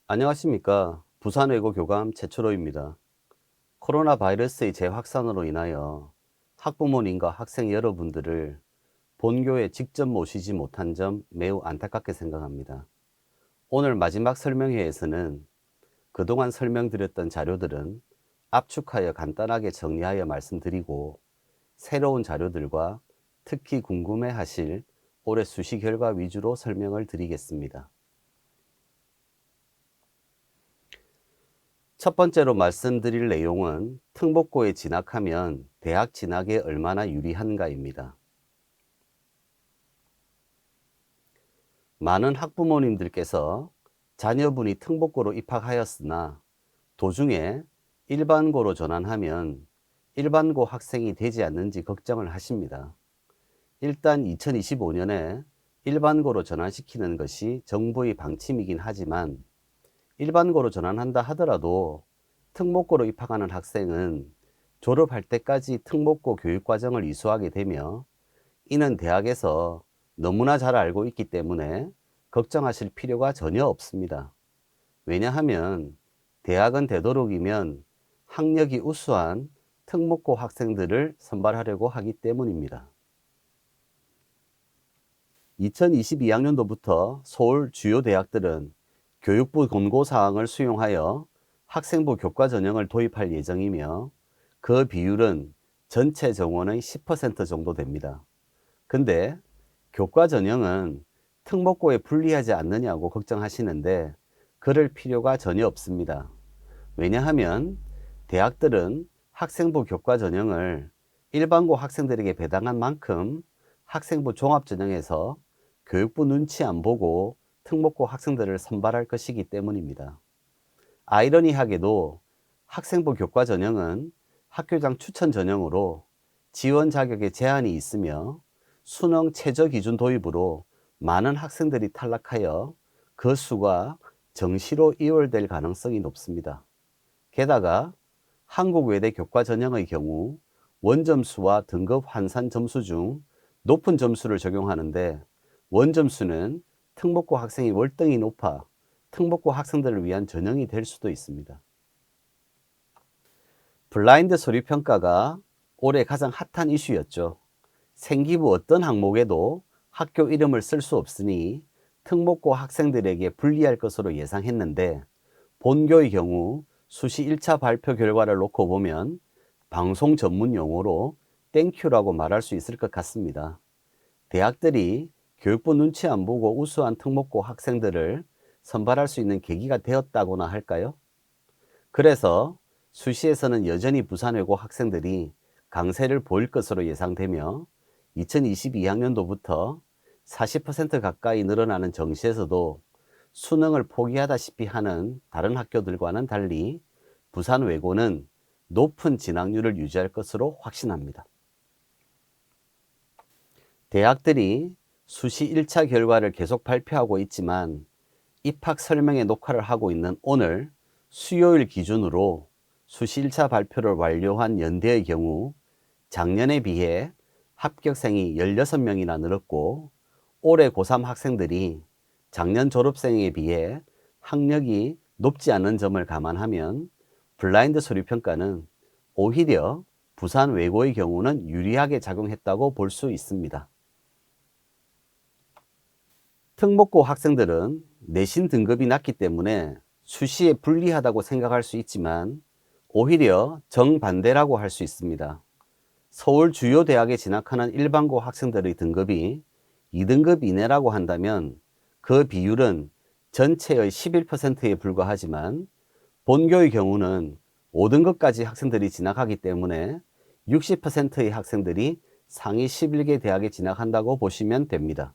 안녕하십니까. 부산외고교감 최철호입니다. 코로나 바이러스의 재확산으로 인하여 학부모님과 학생 여러분들을 본교에 직접 모시지 못한 점 매우 안타깝게 생각합니다. 오늘 마지막 설명회에서는 그동안 설명드렸던 자료들은 압축하여 간단하게 정리하여 말씀드리고, 새로운 자료들과 특히 궁금해하실 올해 수시 결과 위주로 설명을 드리겠습니다. 첫 번째로 말씀드릴 내용은 특목고에 진학하면 대학 진학에 얼마나 유리한가입니다. 많은 학부모님들께서 자녀분이 특목고로 입학하였으나 도중에 일반고로 전환하면 일반고 학생이 되지 않는지 걱정을 하십니다. 일단 2025년에 일반고로 전환시키는 것이 정부의 방침이긴 하지만, 일반고로 전환한다 하더라도 특목고로 입학하는 학생은 졸업할 때까지 특목고 교육과정을 이수하게 되며, 이는 대학에서 너무나 잘 알고 있기 때문에 걱정하실 필요가 전혀 없습니다. 왜냐하면 대학은 되도록이면 학력이 우수한 특목고 학생들을 선발하려고 하기 때문입니다. 2022학년도부터 서울 주요 대학들은 교육부 권고사항을 수용하여 학생부 교과 전형을 도입할 예정이며, 그 비율은 전체 정원의 10% 정도 됩니다. 근데 교과 전형은 특목고에 불리하지 않느냐고 걱정하시는데, 그럴 필요가 전혀 없습니다. 왜냐하면 대학들은 학생부 교과 전형을 일반고 학생들에게 배당한 만큼 학생부 종합전형에서 교육부 눈치 안 보고 특목고 학생들을 선발할 것이기 때문입니다. 아이러니하게도 학생부 교과 전형은 학교장 추천 전형으로 지원 자격에 제한이 있으며, 수능 최저 기준 도입으로 많은 학생들이 탈락하여 그 수가 정시로 이월될 가능성이 높습니다. 게다가 한국외대 교과 전형의 경우 원점수와 등급 환산 점수 중 높은 점수를 적용하는데, 원점수는 특목고 학생이 월등히 높아 특목고 학생들을 위한 전형이 될 수도 있습니다. 블라인드 서류평가가 올해 가장 핫한 이슈였죠. 생기부 어떤 항목에도 학교 이름을 쓸 수 없으니 특목고 학생들에게 불리할 것으로 예상했는데, 본교의 경우 수시 1차 발표 결과를 놓고 보면 방송 전문 용어로 땡큐라고 말할 수 있을 것 같습니다. 대학들이 교육부 눈치 안 보고 우수한 특목고 학생들을 선발할 수 있는 계기가 되었다고나 할까요? 그래서 수시에서는 여전히 부산외고 학생들이 강세를 보일 것으로 예상되며, 2022학년도부터 40% 가까이 늘어나는 정시에서도 수능을 포기하다시피 하는 다른 학교들과는 달리 부산외고는 높은 진학률을 유지할 것으로 확신합니다. 대학들이 수시 1차 결과를 계속 발표하고 있지만, 입학 설명회 녹화를 하고 있는 오늘 수요일 기준으로 수시 1차 발표를 완료한 연대의 경우 작년에 비해 합격생이 16명이나 늘었고, 올해 고3 학생들이 작년 졸업생에 비해 학력이 높지 않은 점을 감안하면 블라인드 서류평가는 오히려 부산외고의 경우는 유리하게 작용했다고 볼 수 있습니다. 특목고 학생들은 내신 등급이 낮기 때문에 수시에 불리하다고 생각할 수 있지만, 오히려 정반대라고 할 수 있습니다. 서울 주요 대학에 진학하는 일반고 학생들의 등급이 2등급 이내라고 한다면 그 비율은 전체의 11%에 불과하지만, 본교의 경우는 5등급까지 학생들이 진학하기 때문에 60%의 학생들이 상위 11개 대학에 진학한다고 보시면 됩니다.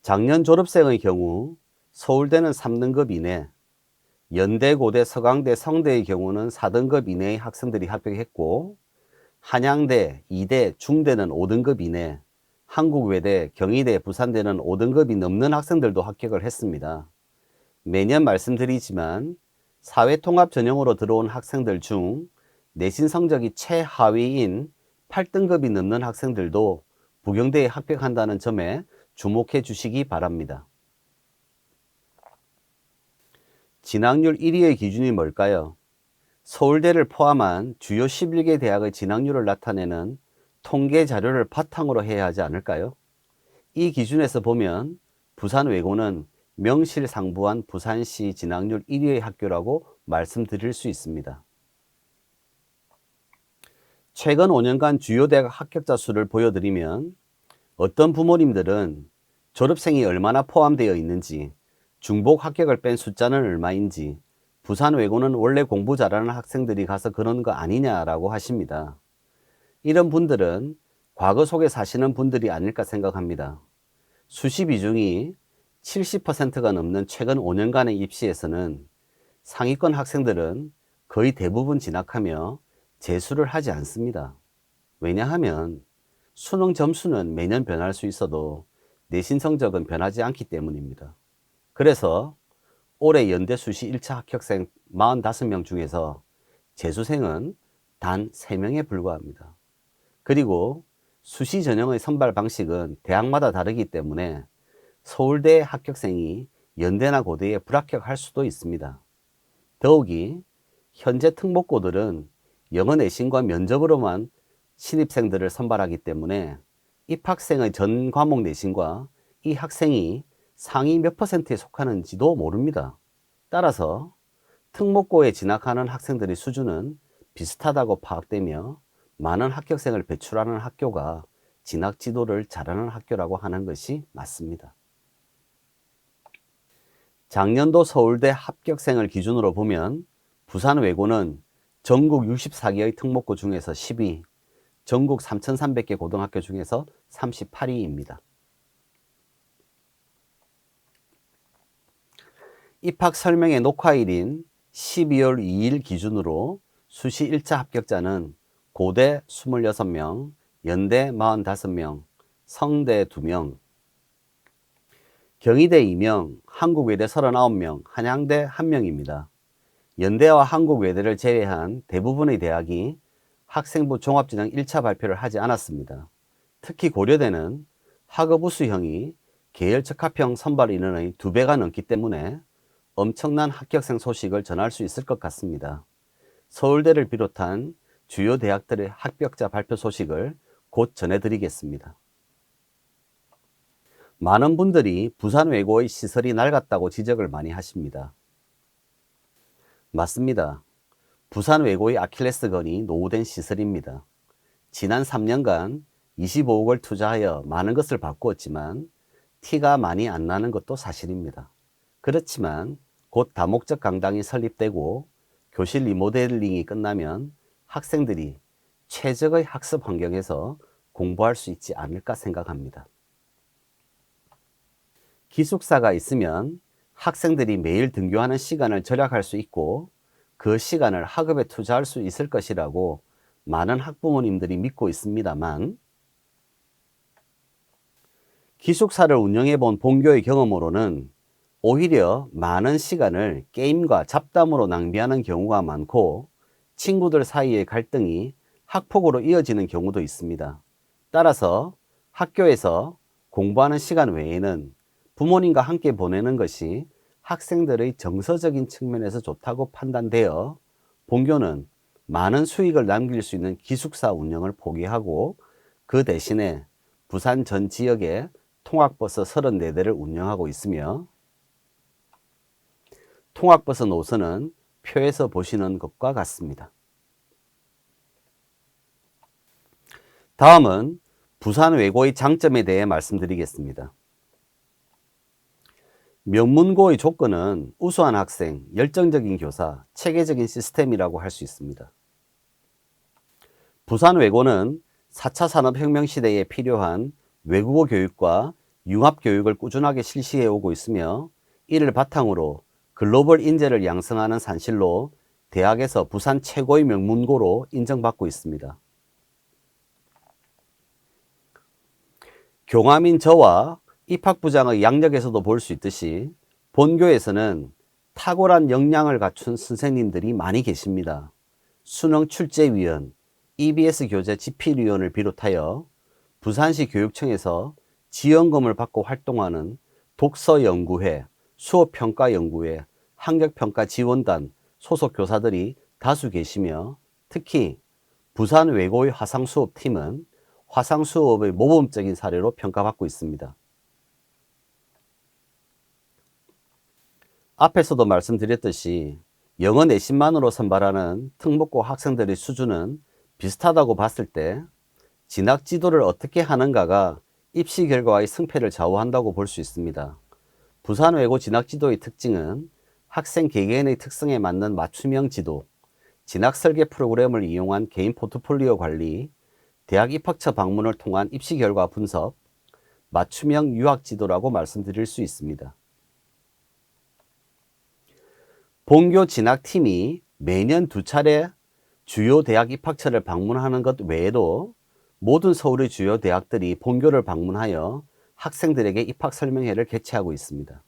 작년 졸업생의 경우 서울대는 3등급 이내, 연대, 고대, 서강대, 성대의 경우는 4등급 이내의 학생들이 합격했고, 한양대, 이대, 중대는 5등급 이내, 한국외대, 경희대, 부산대는 5등급이 넘는 학생들도 합격을 했습니다. 매년 말씀드리지만 사회통합 전형으로 들어온 학생들 중 내신 성적이 최하위인 8등급이 넘는 학생들도 부경대에 합격한다는 점에 주목해 주시기 바랍니다. 진학률 1위의 기준이 뭘까요? 서울대를 포함한 주요 11개 대학의 진학률을 나타내는 통계 자료를 바탕으로 해야 하지 않을까요? 이 기준에서 보면 부산외고는 명실상부한 부산시 진학률 1위의 학교라고 말씀드릴 수 있습니다. 최근 5년간 주요 대학 합격자 수를 보여드리면 어떤 부모님들은 졸업생이 얼마나 포함되어 있는지, 중복 합격을 뺀 숫자는 얼마인지, 부산외고는 원래 공부 잘하는 학생들이 가서 그런 거 아니냐라고 하십니다. 이런 분들은 과거 속에 사시는 분들이 아닐까 생각합니다. 수시 비중이 70%가 넘는 최근 5년간의 입시에서는 상위권 학생들은 거의 대부분 진학하며 재수를 하지 않습니다. 왜냐하면 수능 점수는 매년 변할 수 있어도 내신 성적은 변하지 않기 때문입니다. 그래서 올해 연대 수시 1차 합격생 45명 중에서 재수생은 단 3명에 불과합니다. 그리고 수시 전형의 선발 방식은 대학마다 다르기 때문에 서울대 합격생이 연대나 고대에 불합격할 수도 있습니다. 더욱이 현재 특목고들은 영어 내신과 면접으로만 신입생들을 선발하기 때문에 입학생의 전 과목 내신과 이 학생이 상위 몇 %에 속하는지도 모릅니다. 따라서 특목고에 진학하는 학생들의 수준은 비슷하다고 파악되며 많은 합격생을 배출하는 학교가 진학 지도를 잘하는 학교라고 하는 것이 맞습니다. 작년도 서울대 합격생을 기준으로 보면 부산외고는 전국 64개의 특목고 중에서 10위, 전국 3,300개 고등학교 중에서 38위입니다. 입학 설명회 녹화일인 12월 2일 기준으로 수시 1차 합격자는 고대 26명, 연대 45명, 성대 2명, 경희대 2명, 한국외대 39명, 한양대 1명입니다. 연대와 한국외대를 제외한 대부분의 대학이 학생부 종합전형 1차 발표를 하지 않았습니다. 특히 고려대는 학업 우수형이 계열 적합형 선발 인원의 2배가 넘기 때문에 엄청난 합격생 소식을 전할 수 있을 것 같습니다. 서울대를 비롯한 주요 대학들의 합격자 발표 소식을 곧 전해드리겠습니다. 많은 분들이 부산외고의 시설이 낡았다고 지적을 많이 하십니다. 맞습니다. 부산외고의 아킬레스건이 노후된 시설입니다. 지난 3년간 25억을 투자하여 많은 것을 바꾸었지만 티가 많이 안 나는 것도 사실입니다. 그렇지만 곧 다목적 강당이 설립되고 교실 리모델링이 끝나면 학생들이 최적의 학습 환경에서 공부할 수 있지 않을까 생각합니다. 기숙사가 있으면 학생들이 매일 등교하는 시간을 절약할 수 있고 그 시간을 학업에 투자할 수 있을 것이라고 많은 학부모님들이 믿고 있습니다만 기숙사를 운영해 본 본교의 경험으로는 오히려 많은 시간을 게임과 잡담으로 낭비하는 경우가 많고 친구들 사이의 갈등이 학폭으로 이어지는 경우도 있습니다. 따라서 학교에서 공부하는 시간 외에는 부모님과 함께 보내는 것이 학생들의 정서적인 측면에서 좋다고 판단되어 본교는 많은 수익을 남길 수 있는 기숙사 운영을 포기하고 그 대신에 부산 전 지역에 통학버스 34대를 운영하고 있으며 통학버스 노선은 표에서 보시는 것과 같습니다. 다음은 부산외고의 장점에 대해 말씀드리겠습니다. 명문고의 조건은 우수한 학생, 열정적인 교사, 체계적인 시스템이라고 할 수 있습니다. 부산외고는 4차 산업혁명 시대에 필요한 외국어 교육과 융합교육을 꾸준하게 실시해 오고 있으며 이를 바탕으로 글로벌 인재를 양성하는 산실로 대학에서 부산 최고의 명문고로 인정받고 있습니다. 경험인 저와 입학부장의 양력에서도 볼 수 있듯이 본교에서는 탁월한 역량을 갖춘 선생님들이 많이 계십니다. 수능 출제위원, EBS 교재 집필위원을 비롯하여 부산시 교육청에서 지원금을 받고 활동하는 독서연구회, 수업평가연구회, 학력평가지원단 소속 교사들이 다수 계시며 특히 부산 외고의 화상수업팀은 화상수업의 모범적인 사례로 평가받고 있습니다. 앞에서도 말씀드렸듯이 영어 내신만으로 선발하는 특목고 학생들의 수준은 비슷하다고 봤을 때 진학 지도를 어떻게 하는가가 입시 결과의 승패를 좌우한다고 볼 수 있습니다. 부산 외고 진학 지도의 특징은 학생 개개인의 특성에 맞는 맞춤형 지도, 진학 설계 프로그램을 이용한 개인 포트폴리오 관리, 대학 입학처 방문을 통한 입시 결과 분석, 맞춤형 유학 지도라고 말씀드릴 수 있습니다. 본교 진학팀이 매년 2차례 주요 대학 입학처를 방문하는 것 외에도 모든 서울의 주요 대학들이 본교를 방문하여 학생들에게 입학 설명회를 개최하고 있습니다.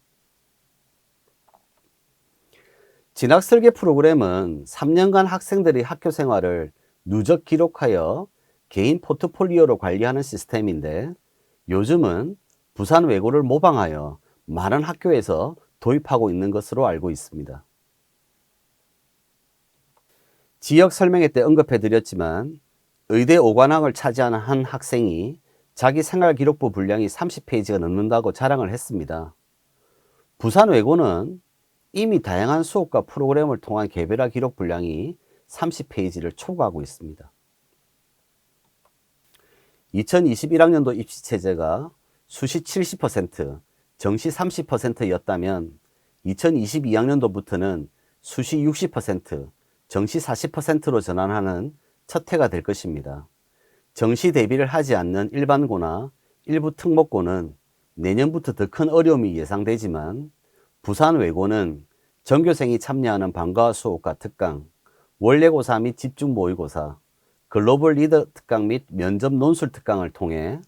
진학 설계 프로그램은 3년간 학생들의 학교 생활을 누적 기록하여 개인 포트폴리오로 관리하는 시스템인데 요즘은 부산 외고를 모방하여 많은 학교에서 도입하고 있는 것으로 알고 있습니다. 지역 설명회 때 언급해 드렸지만 의대 5관왕을 차지하는 한 학생이 자기 생활기록부 분량이 30페이지가 넘는다고 자랑을 했습니다. 부산 외고는 이미 다양한 수업과 프로그램을 통한 개별화 기록 분량이 30페이지를 초과하고 있습니다. 2021학년도 입시체제가 수시 70%, 정시 30%였다면 2022학년도부터는 수시 60%, 정시 40%로 전환하는 첫 해가 될 것입니다. 정시 대비를 하지 않는 일반고나 일부 특목고는 내년부터 더 큰 어려움이 예상되지만 부산 외고는 전교생이 참여하는 방과후 수업과 특강, 원래고사 및 집중 모의고사, 글로벌 리더 특강 및 면접 논술 특강을 통해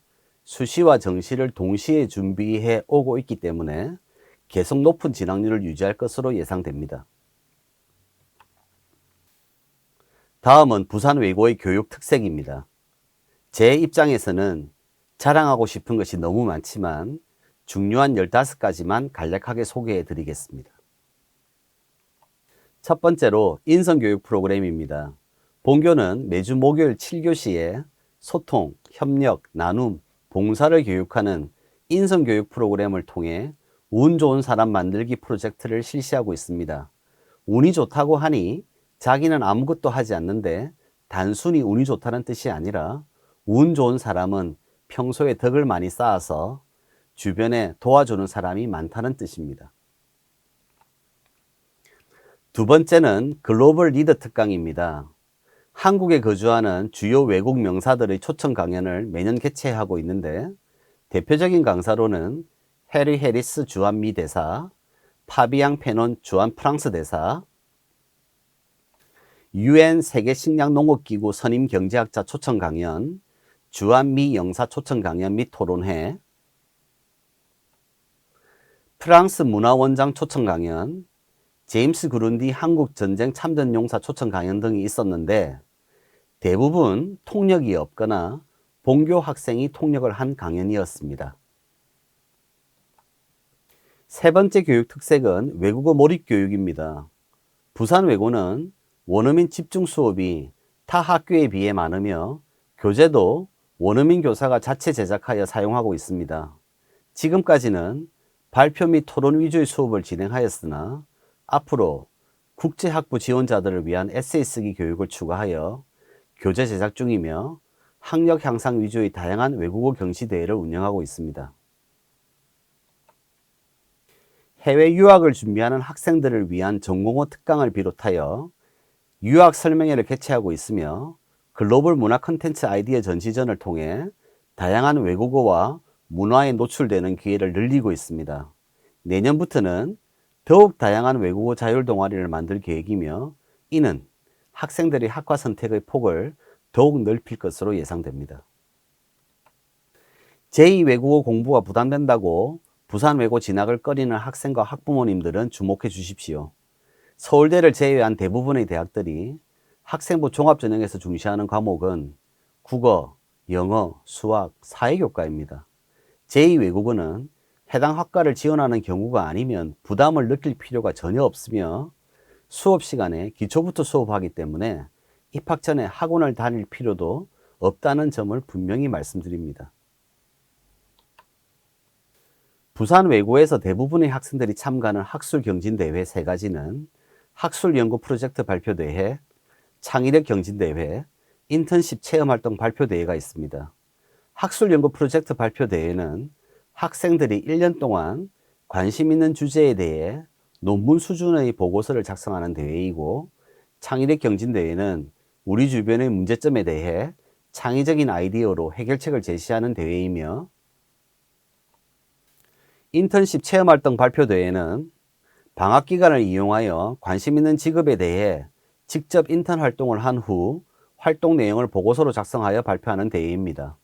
수시와 정시를 동시에 준비해 오고 있기 때문에 계속 높은 진학률을 유지할 것으로 예상됩니다. 다음은 부산 외고의 교육 특색입니다. 제 입장에서는 자랑하고 싶은 것이 너무 많지만 중요한 15가지만 간략하게 소개해 드리겠습니다. 첫 번째로 인성교육 프로그램입니다. 본교는 매주 목요일 7교시에 소통, 협력, 나눔, 봉사를 교육하는 인성교육 프로그램을 통해 운 좋은 사람 만들기 프로젝트를 실시하고 있습니다. 운이 좋다고 하니 자기는 아무것도 하지 않는데 단순히 운이 좋다는 뜻이 아니라 운 좋은 사람은 평소에 덕을 많이 쌓아서 주변에 도와주는 사람이 많다는 뜻입니다. 두 번째는 글로벌 리더 특강입니다. 한국에 거주하는 주요 외국 명사들의 초청 강연을 매년 개최하고 있는데 대표적인 강사로는 해리 해리스 주한 미 대사, 파비앙 페논 주한 프랑스 대사, UN 세계식량농업기구 선임 경제학자 초청 강연, 주한 미 영사 초청 강연 및 토론회, 프랑스 문화원장 초청 강연, 제임스 그룬디 한국전쟁 참전용사 초청 강연 등이 있었는데 대부분 통역이 없거나 본교 학생이 통역을 한 강연이었습니다. 세 번째 교육 특색은 외국어 몰입 교육입니다. 부산 외고는 원어민 집중 수업이 타 학교에 비해 많으며 교재도 원어민 교사가 자체 제작하여 사용하고 있습니다. 지금까지는 발표 및 토론 위주의 수업을 진행하였으나 앞으로 국제학부 지원자들을 위한 에세이 쓰기 교육을 추가하여 교재 제작 중이며 학력 향상 위주의 다양한 외국어 경시대회를 운영하고 있습니다. 해외 유학을 준비하는 학생들을 위한 전공어 특강을 비롯하여 유학 설명회를 개최하고 있으며 글로벌 문화 콘텐츠 아이디어 전시전을 통해 다양한 외국어와 문화에 노출되는 기회를 늘리고 있습니다. 내년부터는 더욱 다양한 외국어 자율 동아리를 만들 계획이며 이는 학생들의 학과 선택의 폭을 더욱 넓힐 것으로 예상됩니다. 제2외국어 공부가 부담된다고 부산 외고 진학을 꺼리는 학생과 학부모님들은 주목해 주십시오. 서울대를 제외한 대부분의 대학들이 학생부 종합전형에서 중시하는 과목은 국어, 영어, 수학, 사회교과입니다. 제2외국어는 해당 학과를 지원하는 경우가 아니면 부담을 느낄 필요가 전혀 없으며 수업 시간에 기초부터 수업하기 때문에 입학 전에 학원을 다닐 필요도 없다는 점을 분명히 말씀드립니다. 부산외고에서 대부분의 학생들이 참가하는 학술경진대회 3가지는 학술연구 프로젝트 발표대회, 창의력 경진대회, 인턴십 체험활동 발표대회가 있습니다. 학술연구 프로젝트 발표대회는 학생들이 1년 동안 관심 있는 주제에 대해 논문 수준의 보고서를 작성하는 대회이고, 창의력 경진대회는 우리 주변의 문제점에 대해 창의적인 아이디어로 해결책을 제시하는 대회이며, 인턴십 체험활동 발표대회는 방학기간을 이용하여 관심 있는 직업에 대해 직접 인턴 활동을 한 후 활동 내용을 보고서로 작성하여 발표하는 대회입니다.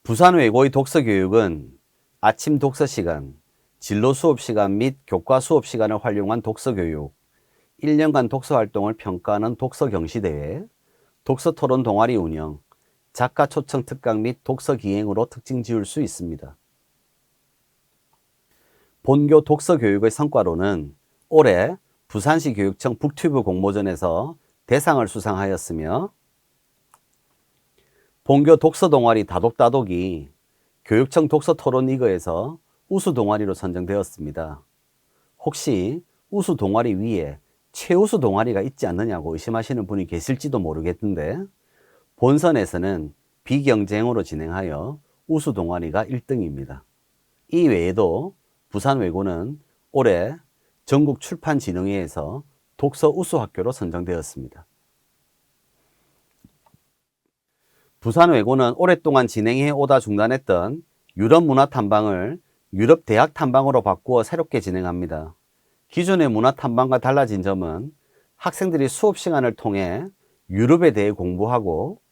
부산외고의 독서교육은 아침 독서시간, 진로 수업시간 및 교과 수업시간을 활용한 독서교육, 1년간 독서활동을 평가하는 독서경시대회, 독서토론 동아리 운영, 작가 초청 특강 및 독서기행으로 특징 지을 수 있습니다. 본교 독서교육의 성과로는 올해 부산시 교육청 북튜브 공모전에서 대상을 수상하였으며, 본교 독서동아리 다독다독이 교육청 독서토론리그에서 우수동아리로 선정되었습니다. 혹시 우수동아리 위에 최우수 동아리가 있지 않느냐고 의심하시는 분이 계실지도 모르겠는데, 본선에서는 비경쟁으로 진행하여 우수동아리가 1등입니다. 이 외에도 부산외고는 올해 전국출판진흥회에서 독서 우수학교로 선정되었습니다. 부산외고는 오랫동안 진행해 오다 중단했던 유럽 문화 탐방을 유럽 대학 탐방으로 바꾸어 새롭게 진행합니다. 기존의 문화 탐방과 달라진 점은 학생들이 수업 시간을 통해 유럽에 대해 공부하고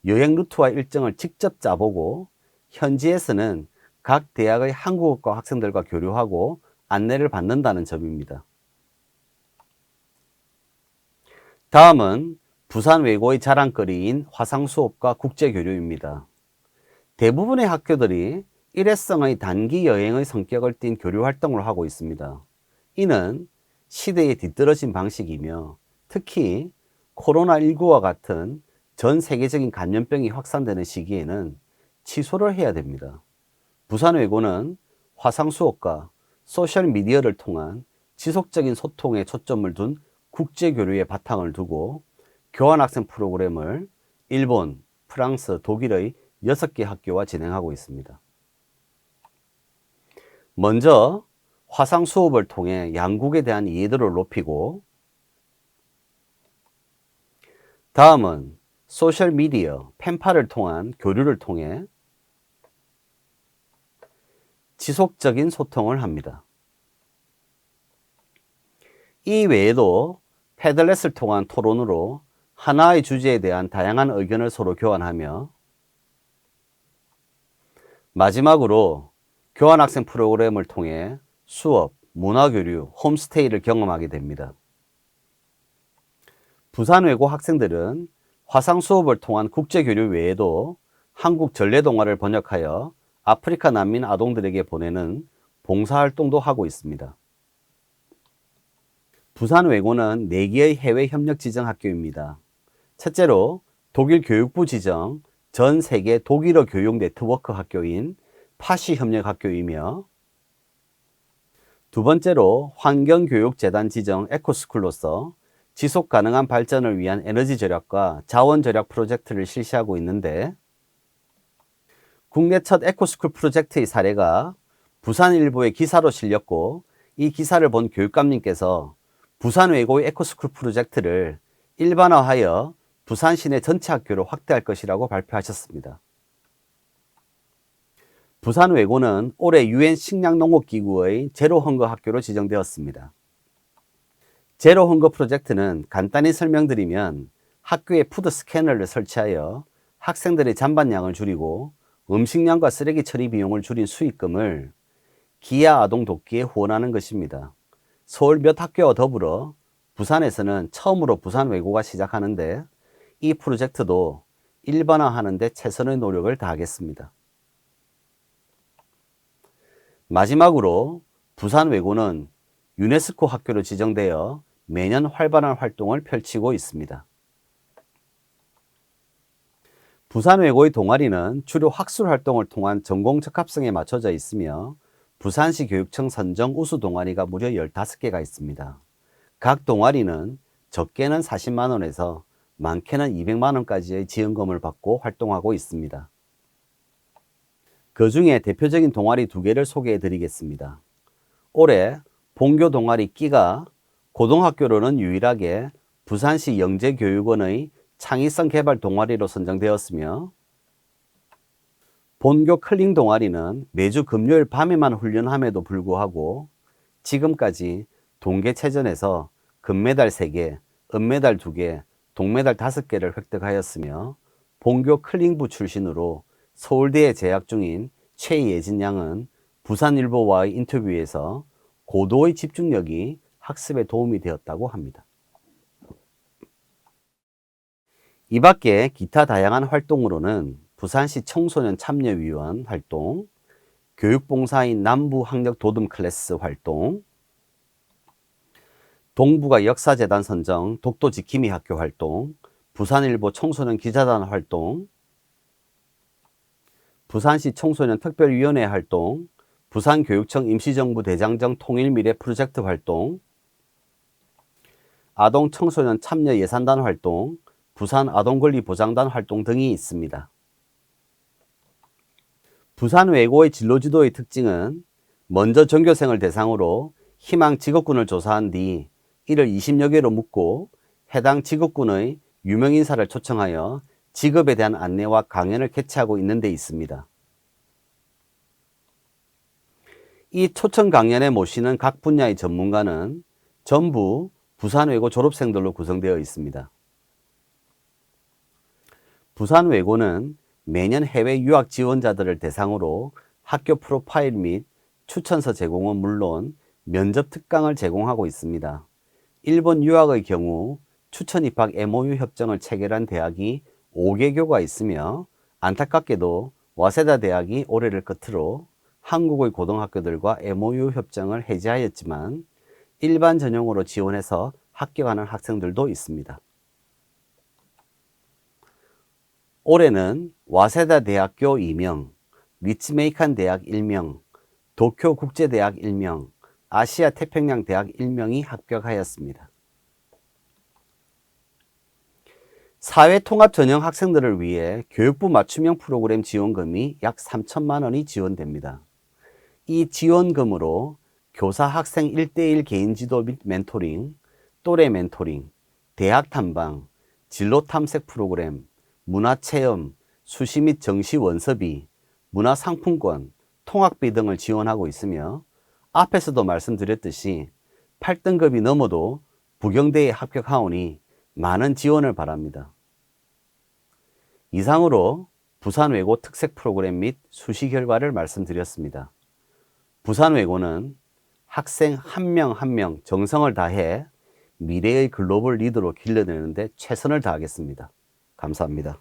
여행 루트와 일정을 직접 짜보고 현지에서는 각 대학의 한국어과 학생들과 교류하고 안내를 받는다는 점입니다. 다음은 부산외고의 자랑거리인 화상수업과 국제교류입니다. 대부분의 학교들이 일회성의 단기 여행의 성격을 띤 교류활동을 하고 있습니다. 이는 시대에 뒤떨어진 방식이며 특히 코로나19와 같은 전 세계적인 감염병이 확산되는 시기에는 취소를 해야 됩니다. 부산외고는 화상수업과 소셜미디어를 통한 지속적인 소통에 초점을 둔 국제교류의 바탕을 두고 교환학생 프로그램을 일본, 프랑스, 독일의 6개 학교와 진행하고 있습니다. 먼저 화상 수업을 통해 양국에 대한 이해도를 높이고, 다음은 소셜미디어, 펜팔을 통한 교류를 통해 지속적인 소통을 합니다. 이 외에도 패들렛을 통한 토론으로 하나의 주제에 대한 다양한 의견을 서로 교환하며, 마지막으로 교환학생 프로그램을 통해 수업, 문화교류, 홈스테이를 경험하게 됩니다. 부산외고 학생들은 화상 수업을 통한 국제교류 외에도 한국 전래동화를 번역하여 아프리카 난민 아동들에게 보내는 봉사활동도 하고 있습니다. 부산외고는 4개의 해외 협력 지정 학교입니다. 첫째로 독일 교육부 지정 전 세계 독일어 교육 네트워크 학교인 파시 협력학교이며, 두 번째로 환경교육재단 지정 에코스쿨로서 지속 가능한 발전을 위한 에너지 절약과 자원 절약 프로젝트를 실시하고 있는데, 국내 첫 에코스쿨 프로젝트의 사례가 부산일보의 기사로 실렸고, 이 기사를 본 교육감님께서 부산외고의 에코스쿨 프로젝트를 일반화하여 부산 시내 전체 학교로 확대할 것이라고 발표하셨습니다. 부산외고는 올해 UN 식량농업기구의 제로헝거 학교로 지정되었습니다. 제로헝거 프로젝트는 간단히 설명드리면 학교에 푸드 스캐너를 설치하여 학생들의 잔반량을 줄이고 음식량과 쓰레기 처리 비용을 줄인 수익금을 기아 아동 돕기에 후원하는 것입니다. 서울 몇 학교와 더불어 부산에서는 처음으로 부산외고가 시작하는데 이 프로젝트도 일반화하는 데 최선의 노력을 다하겠습니다. 마지막으로 부산외고는 유네스코 학교로 지정되어 매년 활발한 활동을 펼치고 있습니다. 부산외고의 동아리는 주로 학술활동을 통한 전공 적합성에 맞춰져 있으며 부산시 교육청 선정 우수 동아리가 무려 15개가 있습니다. 각 동아리는 적게는 40만 원에서 많게는 200만 원까지의 지원금을 받고 활동하고 있습니다. 그 중에 대표적인 동아리 2개를 소개해 드리겠습니다. 올해 본교 동아리 끼가 고등학교로는 유일하게 부산시 영재교육원의 창의성 개발 동아리로 선정되었으며, 본교 클링 동아리는 매주 금요일 밤에만 훈련함에도 불구하고 지금까지 동계체전에서 금메달 3개, 은메달 2개, 동메달 5개를 획득하였으며, 본교 클링부 출신으로 서울대에 재학 중인 최예진 양은 부산일보와의 인터뷰에서 고도의 집중력이 학습에 도움이 되었다고 합니다. 이 밖에 기타 다양한 활동으로는 부산시 청소년 참여위원 활동, 교육봉사인 남부학력 도듬 클래스 활동, 동북아 역사재단 선정 독도 지킴이 학교 활동, 부산일보 청소년 기자단 활동, 부산시 청소년 특별위원회 활동, 부산교육청 임시정부 대장정 통일미래 프로젝트 활동, 아동 청소년 참여 예산단 활동, 부산 아동권리보장단 활동 등이 있습니다. 부산외고의 진로지도의 특징은 먼저 전교생을 대상으로 희망 직업군을 조사한 뒤 이를 20여 개로 묶고 해당 직업군의 유명인사를 초청하여 직업에 대한 안내와 강연을 개최하고 있는 데 있습니다. 이 초청 강연에 모시는 각 분야의 전문가는 전부 부산외고 졸업생들로 구성되어 있습니다. 부산외고는 매년 해외 유학 지원자들을 대상으로 학교 프로파일 및 추천서 제공은 물론 면접 특강을 제공하고 있습니다. 일본 유학의 경우 추천 입학 MOU 협정을 체결한 대학이 5개교가 있으며, 안타깝게도 와세다 대학이 올해를 끝으로 한국의 고등학교들과 MOU 협정을 해지하였지만 일반 전형으로 지원해서 합격하는 학생들도 있습니다. 올해는 와세다 대학교 2명, 리츠메이칸 대학 1명, 도쿄 국제대학 1명, 아시아 태평양 대학 1명이 합격하였습니다. 사회통합 전형 학생들을 위해 교육부 맞춤형 프로그램 지원금이 약 3천만 원이 지원됩니다. 이 지원금으로 교사 학생 1:1 개인 지도 및 멘토링, 또래 멘토링, 대학 탐방, 진로 탐색 프로그램, 문화체험, 수시 및 정시 원서비, 문화상품권, 통학비 등을 지원하고 있으며, 앞에서도 말씀드렸듯이 8등급이 넘어도 부경대에 합격하오니 많은 지원을 바랍니다. 이상으로 부산외고 특색 프로그램 및 수시 결과를 말씀드렸습니다. 부산외고는 학생 한 명 한 명 정성을 다해 미래의 글로벌 리더로 길러내는 데 최선을 다하겠습니다. 감사합니다.